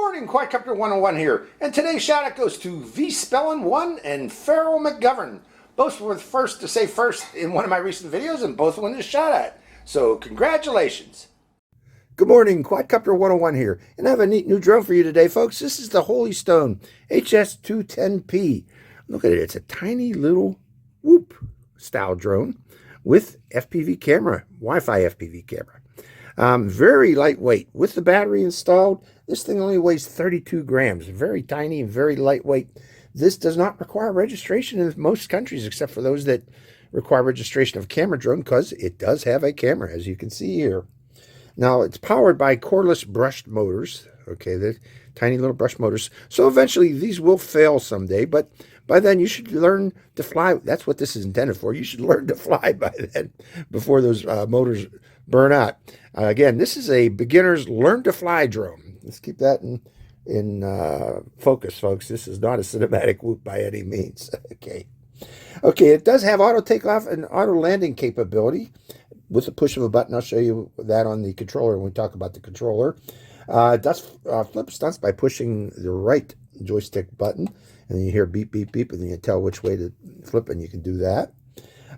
morning, Quadcopter 101 here, and today's shout out goes to V Spellin 1 and Farrell McGovern. Both were the first to say first in one of my recent videos, and both won this shout out. So congratulations. Good morning, Quadcopter 101 here, and I have a neat new drone for you today, folks. This is the HolyStone HS210P. Look at it, it's a tiny little Whoop style drone with FPV camera, Wi-Fi FPV camera. Very lightweight. With the battery installed, this thing only weighs 32 grams. Very tiny and very lightweight. This does not require registration in most countries, except for those that require registration of a camera drone, because it does have a camera, as you can see here. Now, it's powered by Coreless brushed motors. Okay, the tiny little brush motors. So eventually, these will fail someday, but by then, you should learn to fly. That's what this is intended for. You should learn to fly by then, before those motors burn out. Again, this is a beginner's learn to fly drone. Let's keep that in focus, folks. This is not a cinematic Whoop by any means. Okay, it does have auto takeoff and auto landing capability with the push of a button. I'll show you that on the controller when we talk about the controller. It does flip stunts by pushing the right joystick button, and then you hear beep, beep, beep, and then you tell which way to flip, and you can do that.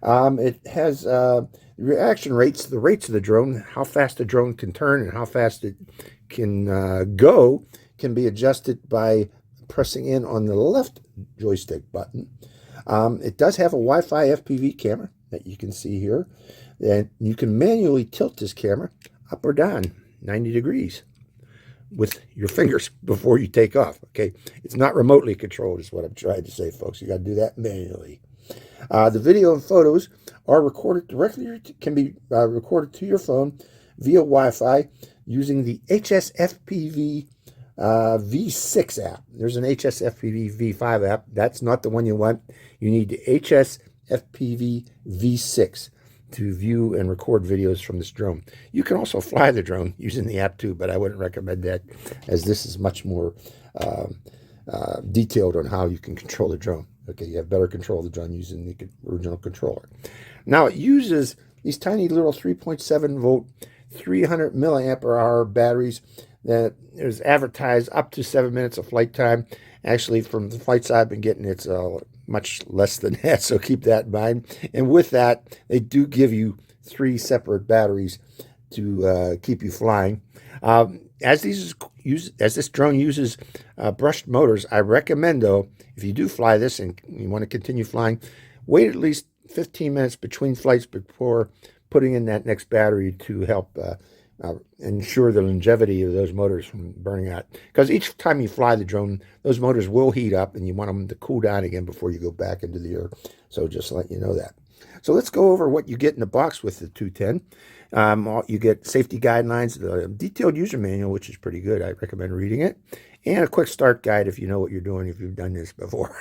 It has reaction rates, the rates of the drone, how fast the drone can turn and how fast it can go, can be adjusted by pressing in on the left joystick button. It does have a Wi-Fi FPV camera that you can see here, and you can manually tilt this camera up or down 90 degrees with your fingers before you take off. Okay, it's not remotely controlled is what I'm trying to say, folks. You got to do that manually. The video and photos are recorded directly, can be recorded to your phone via Wi-Fi using the HS FPV V6 app. There's an HS FPV V5 app. That's not the one you want. You need the HS FPV V6 to view and record videos from this drone. You can also fly the drone using the app too, but I wouldn't recommend that, as this is much more detailed on how you can control the drone. Okay, you have better control of the drone using the original controller. Now, it uses these tiny little 3.7 volt, 300 milliampere hour batteries that is advertised up to 7 minutes of flight time. Actually, from the flights I've been getting, it's much less than that, so keep that in mind. And with that, they do give you 3 separate batteries to keep you flying. As this drone uses brushed motors, I recommend, though, if you do fly this and you want to continue flying, wait at least 15 minutes between flights before putting in that next battery to help ensure the longevity of those motors from burning out. Because each time you fly the drone, those motors will heat up, and you want them to cool down again before you go back into the air. So just to let you know that. So let's go over what you get in the box with the 210. You get safety guidelines, a detailed user manual, which is pretty good. I recommend reading it. And a quick start guide if you know what you're doing, if you've done this before.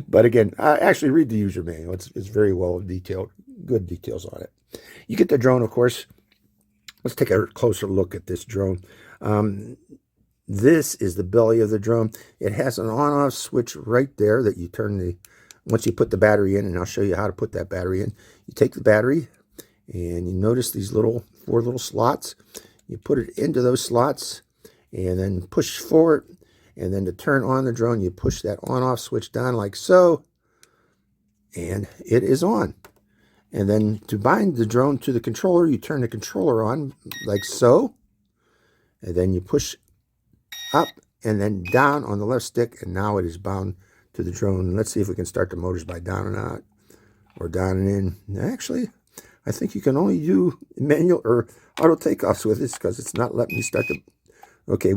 But again, actually read the user manual. It's very well detailed, good details on it. You get the drone, of course. Let's take a closer look at this drone. This is the belly of the drone. It has an on-off switch right there that you turn once you put the battery in, and I'll show you how to put that battery in. You take the battery, and you notice these 4 little slots. You put it into those slots, and then push forward, and then to turn on the drone, you push that on-off switch down like so, and it is on. And then to bind the drone to the controller, you turn the controller on like so, and then you push up and then down on the left stick, and now it is bound to the drone. Let's see if we can start the motors by down and out or down and in. Actually, I think you can only do manual or auto takeoffs with this because it's not letting me start the... Okay,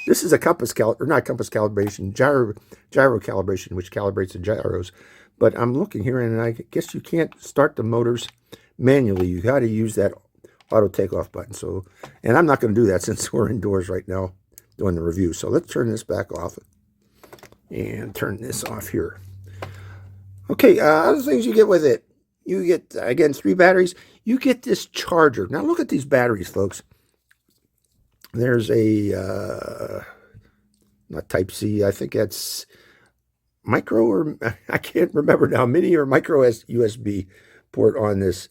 this is a calibration, gyro calibration, which calibrates the gyros. But I'm looking here, and I guess you can't start the motors manually. You got to use that auto takeoff button. So, and I'm not going to do that since we're indoors right now doing the review. So let's turn this back off and turn this off here. Okay, other things you get with it. You get, again, 3 batteries. You get this charger. Now look at these batteries, folks. There's a, not Type-C, I think that's micro, or I can't remember now, mini or micro USB port on this.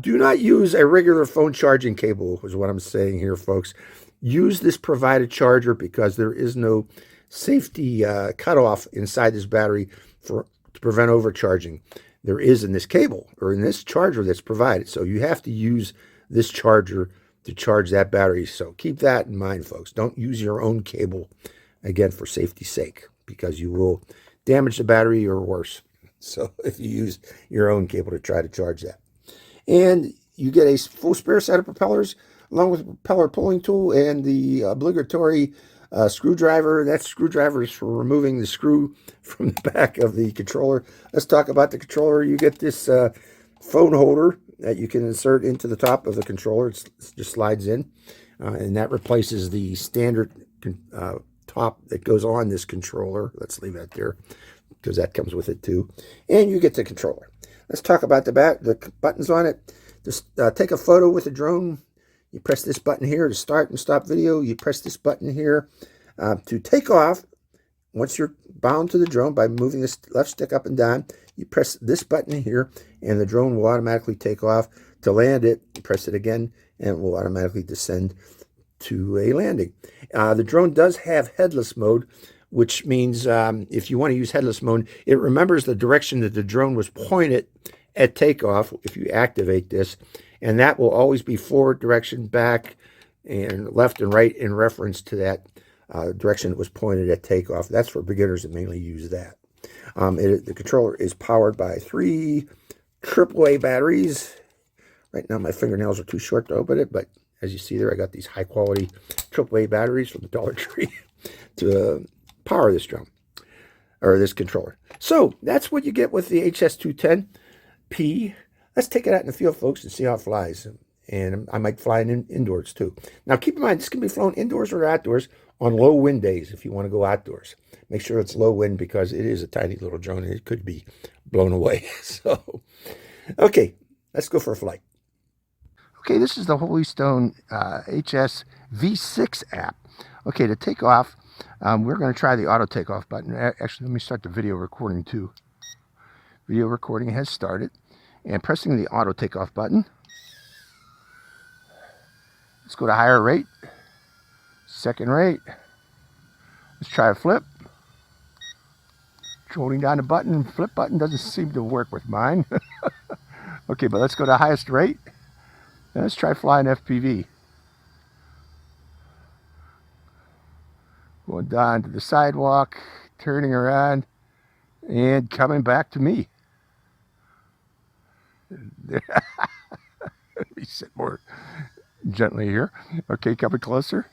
Do not use a regular phone charging cable, is what I'm saying here, folks. use this provided charger because there is no safety cutoff inside this battery to prevent overcharging. There is in this cable or in this charger that's provided. So you have to use this charger to charge that battery. So keep that in mind, folks. Don't use your own cable, again, for safety's sake, because you will damage the battery or worse. So if you use your own cable to try to charge that. And you get a full spare set of propellers along with a propeller pulling tool and the obligatory screwdriver. That screwdriver is for removing the screw from the back of the controller. Let's talk about the controller. You get this phone holder that you can insert into the top of the controller. It just slides in, and that replaces the standard top that goes on this controller. Let's leave that there because that comes with it too. And you get the controller. Let's talk about the buttons on it. Just take a photo with a drone. You press this button here to start and stop video. You press this button here to take off. Once you're bound to the drone by moving this left stick up and down, you press this button here and the drone will automatically take off. To land it, you press it again and it will automatically descend to a landing. The drone does have headless mode, which means if you want to use headless mode, it remembers the direction that the drone was pointed at takeoff if you activate this, and that will always be forward direction, back, and left and right in reference to that direction that was pointed at takeoff. That's for beginners that mainly use that. The controller is powered by 3 AAA batteries. Right now my fingernails are too short to open it, but as you see there, I got these high quality AAA batteries from the Dollar Tree to power this drone, or this controller. So that's what you get with the HS210P. Let's take it out in the field, folks, and see how it flies. And I might fly it indoors too. Now keep in mind, this can be flown indoors or outdoors on low wind days if you want to go outdoors. Make sure it's low wind because it is a tiny little drone and it could be blown away. So, okay, let's go for a flight. Okay, this is the HolyStone HS V6 app. Okay, to take off, we're going to try the auto takeoff button. Actually, let me start the video recording too. Video recording has started. And pressing the auto takeoff button. Let's go to higher rate. Second rate. Let's try a flip. Holding down the button, flip button doesn't seem to work with mine. Okay, but let's go to highest rate. And let's try flying FPV. Going down to the sidewalk, turning around, and coming back to me. Let me sit more gently here. Okay, coming closer.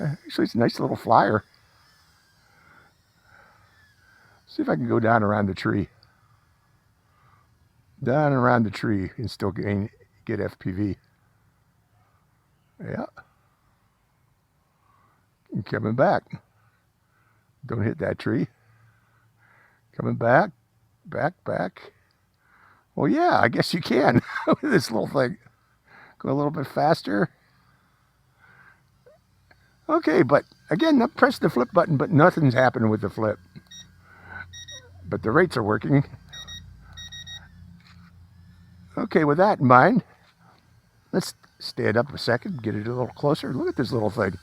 Actually, it's a nice little flyer. See if I can go down around the tree. Down around the tree and still get FPV. Yeah. And coming back. Don't hit that tree. Coming back. Back. Well, yeah, I guess you can with this little thing. Go a little bit faster. Okay, but again, I pressed the flip button, but nothing's happening with the flip. But the rates are working. Okay, with that in mind, let's stand up a second, get it a little closer. Look at this little thing.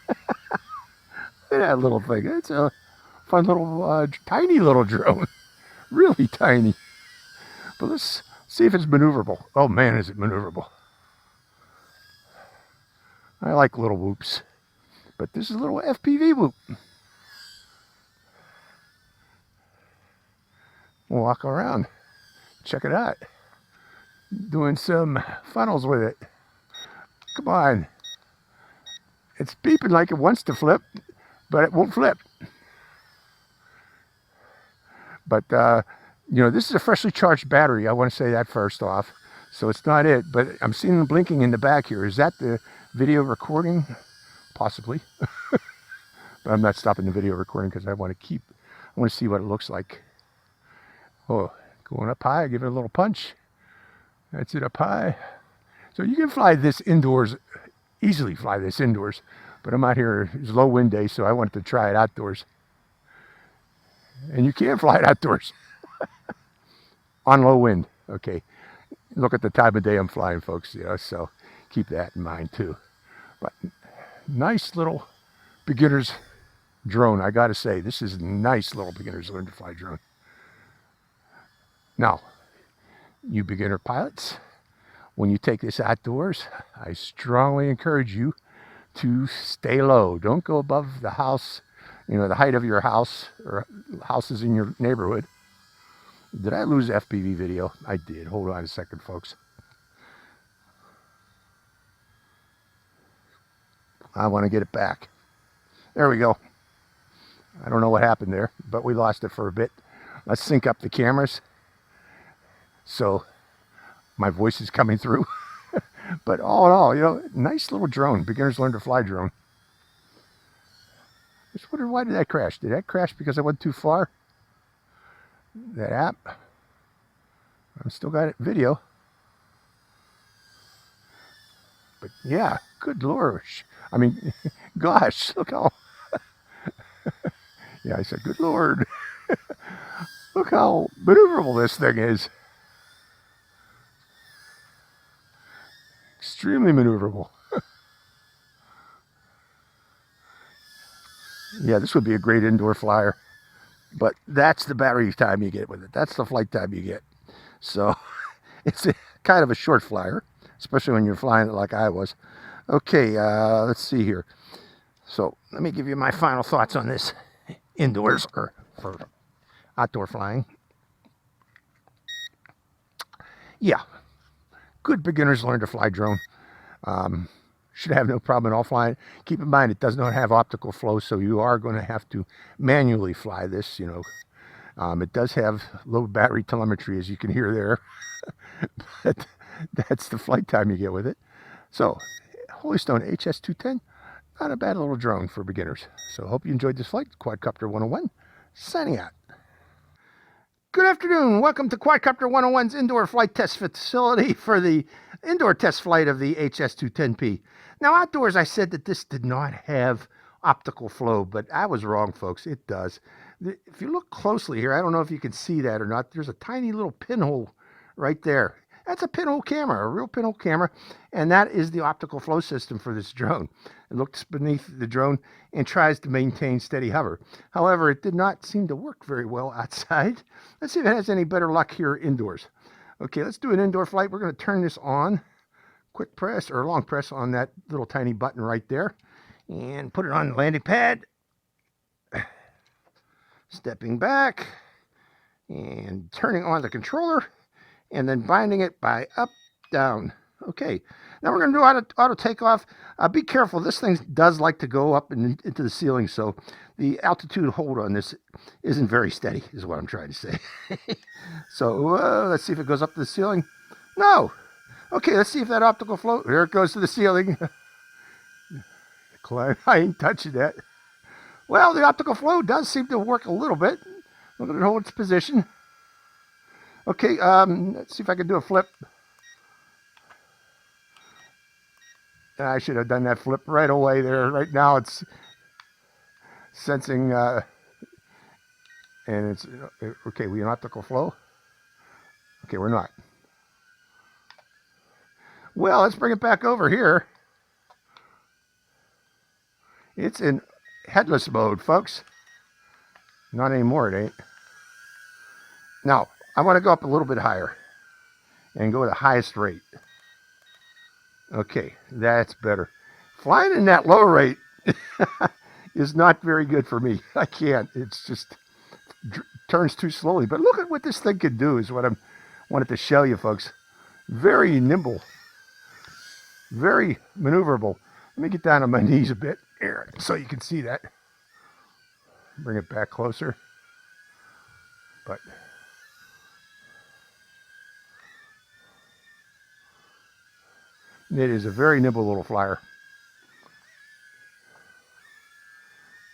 Look at that little thing. It's a fun little, tiny little drone. Really tiny. But let's see if it's maneuverable. Oh man, is it maneuverable. I like little whoops. But this is a little FPV whoop. We'll walk around. Check it out. Doing some funnels with it. Come on. It's beeping like it wants to flip, but it won't flip. But, you know, this is a freshly charged battery. I want to say that first off. So it's not it, but I'm seeing them blinking in the back here. Is that the video recording? Possibly. But I'm not stopping the video recording because I want to see what it looks like. Oh, going up high, give it a little punch. That's it, up high. So you can fly this indoors, easily fly this indoors. But I'm out here, it's low wind day, so I wanted to try it outdoors. And you can fly it outdoors. On low wind, okay. Look at the time of day I'm flying, folks, you know, so keep that in mind too. But Nice little beginner's drone. I gotta say, this is a nice little beginner's learn to fly drone. Now, you beginner pilots, when you take this outdoors, I strongly encourage you to stay low. Don't go above the house, the height of your house or houses in your neighborhood. Did I lose FPV video? I did. Hold on a second, folks. I want to get it back. There we go. I don't know what happened there, but we lost it for a bit. Let's sync up the cameras so my voice is coming through. But all in all, nice little drone. Beginners learn to fly drone. Just wondered, why did that crash? Did that crash because I went too far? That app. I'm still got it video. But yeah, good lord. I mean, gosh, look how... Yeah, I said, good lord. Look how maneuverable this thing is. Extremely maneuverable. Yeah, this would be a great indoor flyer. But that's the battery time you get with it. That's the flight time you get. So it's kind of a short flyer, especially when you're flying it like I was. Okay, let's see here. So let me give you my final thoughts on this indoors or for outdoor flying. Yeah, good beginners learn to fly drone. Should have no problem at all flying. Keep in mind, it does not have optical flow, so you are going to have to manually fly this, It does have low battery telemetry, as you can hear there. But that's the flight time you get with it. So, HolyStone HS210, not a bad little drone for beginners. So, hope you enjoyed this flight. Quadcopter 101, signing out. Good afternoon. Welcome to Quadcopter 101's indoor flight test facility for the indoor test flight of the HS210P. Now, outdoors, I said that this did not have optical flow, but I was wrong, folks. It does. If you look closely here, I don't know if you can see that or not. There's a tiny little pinhole right there. That's a pinhole camera, a real pinhole camera, and that is the optical flow system for this drone. It looks beneath the drone and tries to maintain steady hover. However, it did not seem to work very well outside. Let's see if it has any better luck here indoors. Okay, let's do an indoor flight. We're going to turn this on. Quick press or long press on that little tiny button right there and put it on the landing pad. Stepping back and turning on the controller and then binding it by up, down. Okay, now we're going to do auto takeoff. Be careful, this thing does like to go up and into the ceiling, so the altitude hold on this isn't very steady, is what I'm trying to say. So let's see if it goes up to the ceiling. No. Okay, let's see if that optical flow, there it goes to the ceiling. I ain't touching that. Well, the optical flow does seem to work a little bit. Look at it hold its position. Okay, let's see if I can do a flip. I should have done that flip right away there. Right now it's sensing, and it's, okay, we in optical flow? Okay, we're not. Well, let's bring it back over here. It's in headless mode, folks. Not anymore, it ain't. Now, I want to go up a little bit higher and go to the highest rate. Okay, that's better. Flying in that low rate is not very good for me. I can't. It's just turns too slowly. But look at what this thing can do is what I wanted to show you, folks. Very nimble. Very maneuverable. Let me get down on my knees a bit here so you can see that. Bring it back closer. But it is a very nimble little flyer.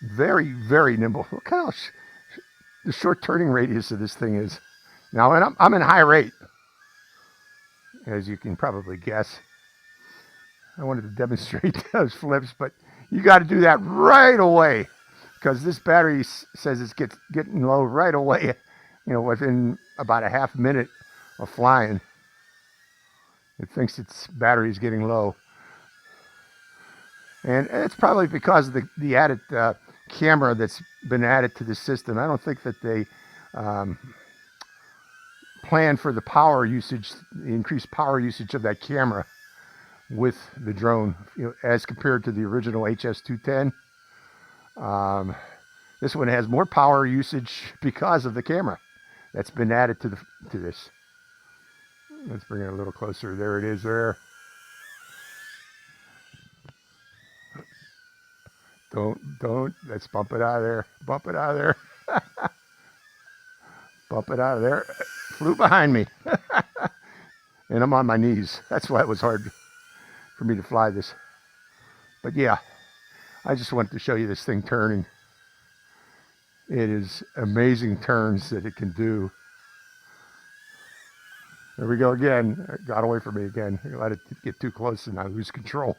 Very, very nimble. Look how the short turning radius of this thing is. Now, and I'm in high rate, as you can probably guess. I wanted to demonstrate those flips, but you got to do that right away because this battery says it's getting low right away, within about a half minute of flying. It thinks its battery is getting low. And it's probably because of the added camera that's been added to the system. I don't think that they plan for the power usage, the increased power usage of that camera with the drone, as compared to the original HS210. This one has more power usage because of the camera that's been added to this. Let's bring it a little closer. There it is there. Don't. Let's bump it out of there. Bump it out of there. Bump it out of there. Flew behind me. And I'm on my knees. That's why it was hard for me to fly this. But yeah, I just wanted to show you this thing turning. It is amazing turns that it can do. There we go again. It got away from me again. I let it get too close and I lose control.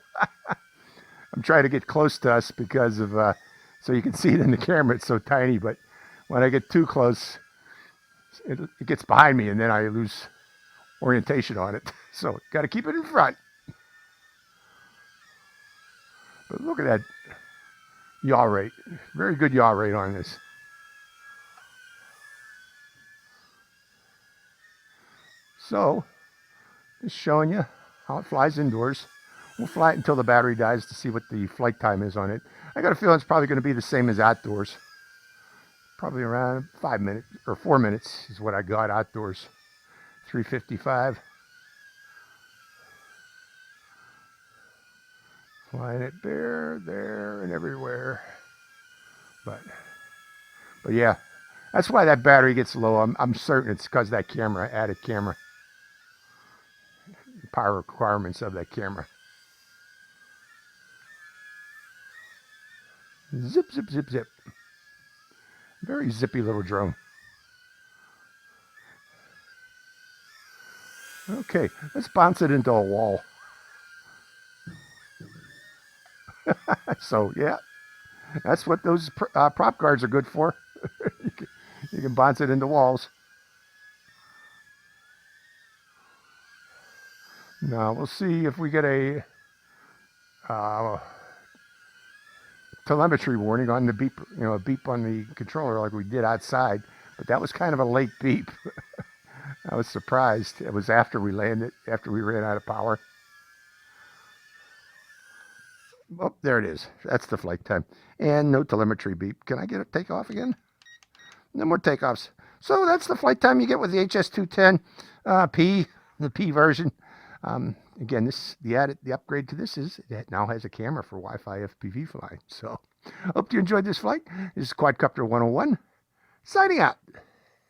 I'm trying to get close to us because of, so you can see it in the camera. It's so tiny, but when I get too close, it gets behind me and then I lose orientation on it. So got to keep it in front. But look at that yaw rate. Very good yaw rate on this. So, just showing you how it flies indoors. We'll fly it until the battery dies to see what the flight time is on it. I got a feeling it's probably going to be the same as outdoors. Probably around 5 minutes or 4 minutes is what I got outdoors. 355. Flying it there, and everywhere. But yeah, that's why that battery gets low. I'm certain it's because that camera, added camera. The power requirements of that camera. Zip, zip, zip, zip. Very zippy little drone. Okay, let's bounce it into a wall. So yeah, that's what those prop guards are good for. You can bounce it into walls. Now we'll see if we get a telemetry warning on the beep, a beep on the controller like we did outside, but that was kind of a late beep. I was surprised. It was after we landed, after we ran out of power. Oh, there it is. That's the flight time. And no telemetry beep. Can I get a takeoff again? No more takeoffs. So that's the flight time you get with the HS210P, the P version. Again, the upgrade to this is it now has a camera for Wi-Fi FPV flying. So hope you enjoyed this flight. This is Quadcopter 101, signing out.